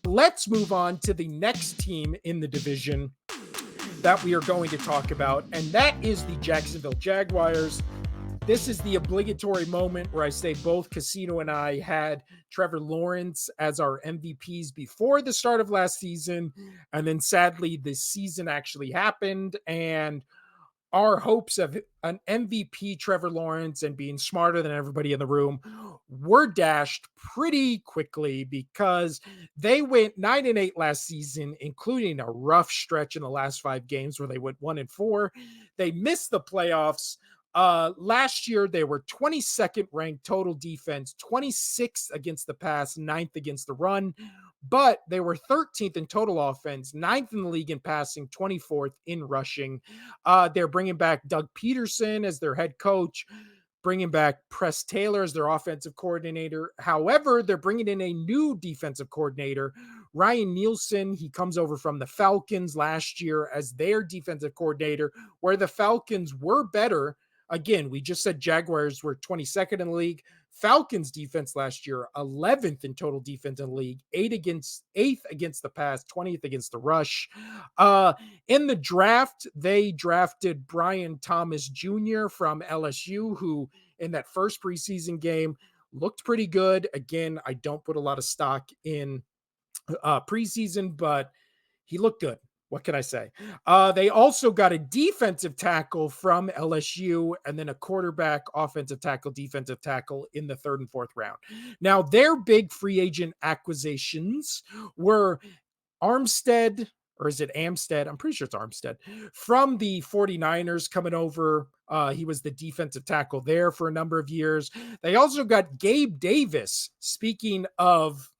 let's move on to the next team in the division that we are going to talk about, and that is the Jacksonville Jaguars. This is the obligatory moment where I say both Casino and I had Trevor Lawrence as our MVPs before the start of last season. And then sadly, this season actually happened. And our hopes of an MVP Trevor Lawrence and being smarter than everybody in the room were dashed pretty quickly because they went 9-8 last season, including a rough stretch in the last 5 games where they went 1-4. They missed the playoffs. Last year, they were 22nd ranked total defense, 26th against the pass, 9th against the run, but they were 13th in total offense, 9th in the league in passing, 24th in rushing. They're bringing back Doug Peterson as their head coach, bringing back Press Taylor as their offensive coordinator. However, they're bringing in a new defensive coordinator, Ryan Nielsen. He comes over from the Falcons last year as their defensive coordinator, where the Falcons were better. Again, we just said Jaguars were 22nd in the league. Falcons defense last year, 11th in total defense in the league, 8th against the pass, 20th against the rush. In the draft, they drafted Brian Thomas Jr. from LSU, who in that first preseason game looked pretty good. Again, I don't put a lot of stock in preseason, but he looked good. What can I say? They also got a defensive tackle from LSU and then a quarterback, offensive tackle, defensive tackle in the 3rd and 4th round. Now, their big free agent acquisitions were Armstead, or is it Amstead? I'm pretty sure it's Armstead, from the 49ers coming over. He was the defensive tackle there for a number of years. They also got Gabe Davis. Speaking of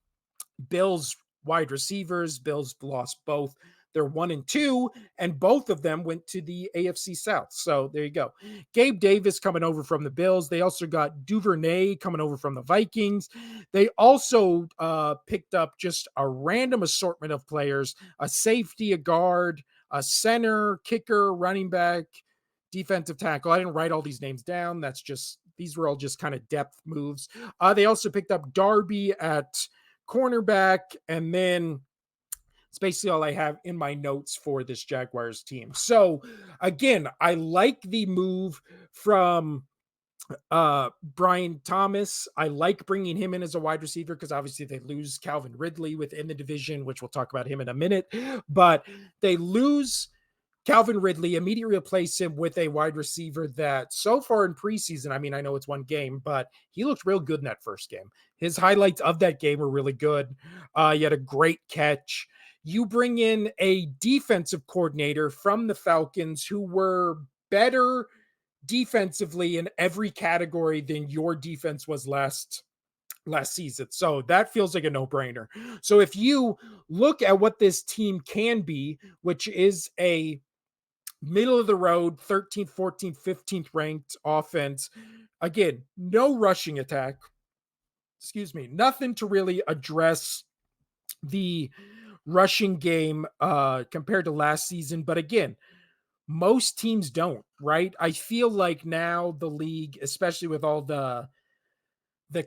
Bills wide receivers, Bills lost both. They're 1-2, and both of them went to the AFC South. So there you go. Gabe Davis coming over from the Bills. They also got Duvernay coming over from the Vikings. They also picked up just a random assortment of players, a safety, a guard, a center, kicker, running back, defensive tackle. I didn't write all these names down. These were all just kind of depth moves. They also picked up Darby at cornerback, and then it's basically all I have in my notes for this Jaguars team. So again, I like the move from Brian Thomas. I like bringing him in as a wide receiver because obviously they lose Calvin Ridley within the division, which we'll talk about him in a minute, but they lose Calvin Ridley, immediately replace him with a wide receiver that so far in preseason, I mean, I know it's one game, but he looked real good in that first game. His highlights of that game were really good. He had a great catch. You bring in a defensive coordinator from the Falcons who were better defensively in every category than your defense was last season. So that feels like a no-brainer. So if you look at what this team can be, which is a middle of the road, 13th, 14th, 15th ranked offense, again, no rushing attack. Nothing to really address the rushing game compared to last season. But again, most teams don't, right? I feel like now the league, especially with all the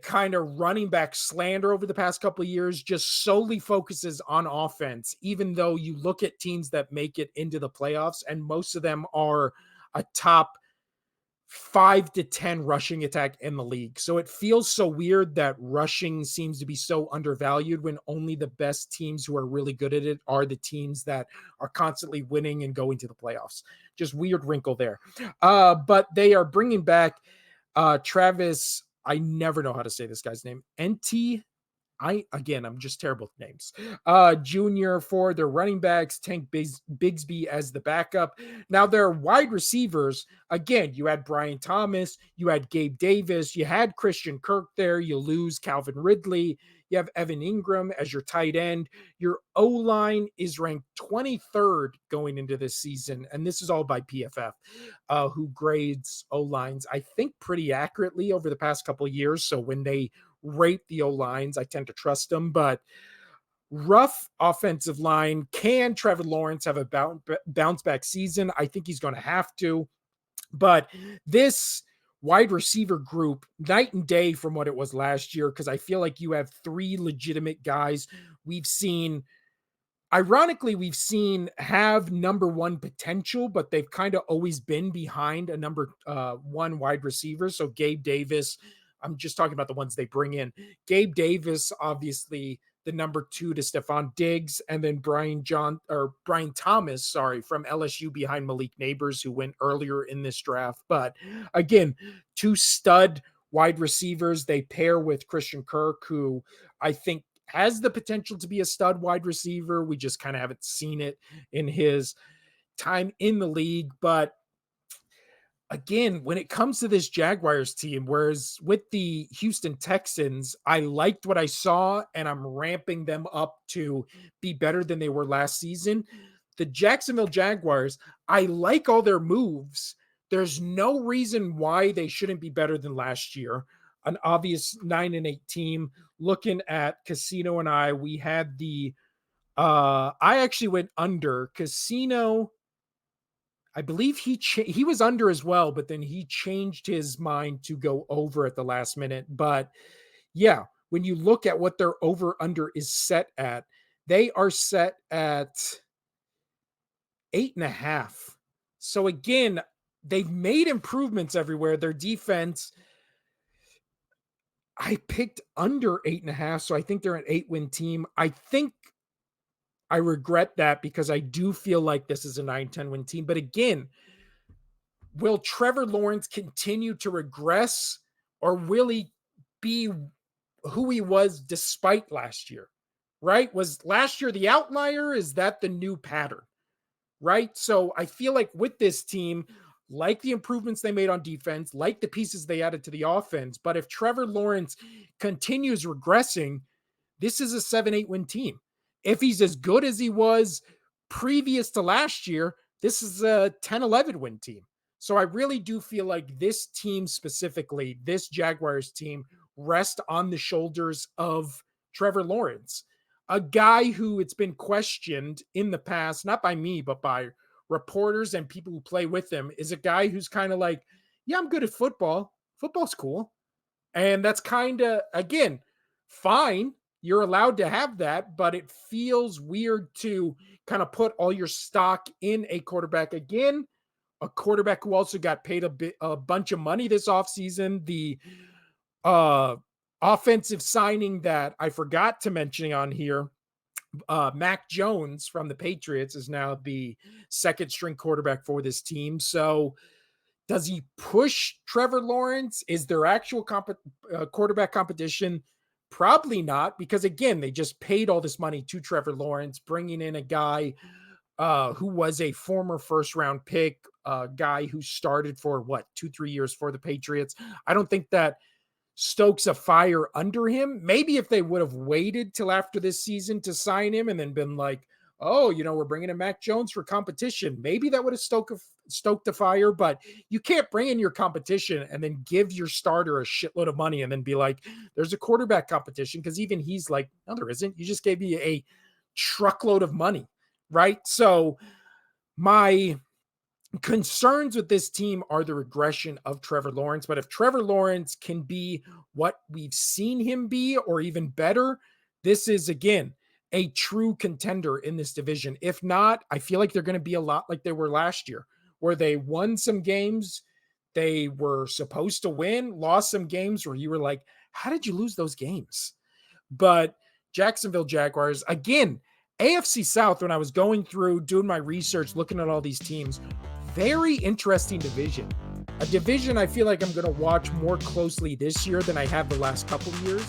kind of running back slander over the past couple of years, just solely focuses on offense, even though you look at teams that make it into the playoffs and most of them are a top 5 to 10 rushing attack in the league. So it feels so weird that rushing seems to be so undervalued when only the best teams who are really good at it are the teams that are constantly winning and going to the playoffs. Just weird wrinkle there. But they are bringing back Travis. I never know how to say this guy's name. I'm just terrible with names. Junior for their running backs, Tank Bigsby as the backup. Now their wide receivers, again, you had Brian Thomas, you had Gabe Davis, you had Christian Kirk there, you lose Calvin Ridley, you have Evan Ingram as your tight end. Your O-line is ranked 23rd going into this season, and this is all by PFF, who grades O-lines, I think, pretty accurately over the past couple of years. So when they rate the O-lines, I tend to trust them, but rough offensive line. Can Trevor Lawrence have a bounce back season? I think he's going to have to, but this wide receiver group night and day from what it was last year, because I feel like you have three legitimate guys we've seen have number one potential, but they've kind of always been behind a number one wide receiver. So Gabe Davis, I'm just talking about the ones they bring in. Gabe Davis, obviously the number two to Stephon Diggs, and then Brian Thomas, from LSU behind Malik Neighbors, who went earlier in this draft. But again, two stud wide receivers. They pair with Christian Kirk, who I think has the potential to be a stud wide receiver. We just kind of haven't seen it in his time in the league. But again, when it comes to this Jaguars team, whereas with the Houston Texans, I liked what I saw and I'm ramping them up to be better than they were last season. The Jacksonville Jaguars, I like all their moves. There's no reason why they shouldn't be better than last year. An obvious 9-8 team. Looking at Casino and I, we had I actually went under. Casino, I believe he was under as well, but then he changed his mind to go over at the last minute. But yeah, when you look at what their over under is set at, they are set at 8.5. So again, they've made improvements everywhere. Their defense, I picked under 8.5, so I think they're an 8-win team. I think I regret that because I do feel like this is a 9-10 win team. But again, will Trevor Lawrence continue to regress, or will he be who he was despite last year? Right? Was last year the outlier? Is that the new pattern? Right? So I feel like with this team, like the improvements they made on defense, like the pieces they added to the offense, but if Trevor Lawrence continues regressing, this is a 7-8 win team. If he's as good as he was previous to last year, this is a 10-11 win team. So I really do feel like this team specifically, this Jaguars team, rests on the shoulders of Trevor Lawrence, a guy who it's been questioned in the past, not by me, but by reporters and people who play with him, is a guy who's kind of like, yeah, I'm good at football. Football's cool. And that's kind of, again, fine. You're allowed to have that, but it feels weird to kind of put all your stock in a quarterback. Again, a quarterback who also got paid a bunch of money this offseason. The offensive signing that I forgot to mention on here, Mac Jones from the Patriots, is now the second string quarterback for this team. So does he push Trevor Lawrence? Is there actual quarterback competition? Probably not, because again, they just paid all this money to Trevor Lawrence, bringing in a guy who was a former first-round pick, a guy who started for 2-3 years for the Patriots. I don't think that stokes a fire under him. Maybe if they would have waited till after this season to sign him and then been like, oh, we're bringing in Mac Jones for competition, maybe that would have stoked the fire. But you can't bring in your competition and then give your starter a shitload of money and then be like, there's a quarterback competition, because even he's like, no, there isn't. You just gave me a truckload of money, right? So my concerns with this team are the regression of Trevor Lawrence. But if Trevor Lawrence can be what we've seen him be, or even better, this is, again, a true contender in this division. If not, I feel like they're going to be a lot like they were last year, where they won some games they were supposed to win, lost some games where you were like, how did you lose those games? But Jacksonville Jaguars, again, AFC South, when I was going through, doing my research, looking at all these teams, very interesting division. A division I feel like I'm going to watch more closely this year than I have the last couple of years.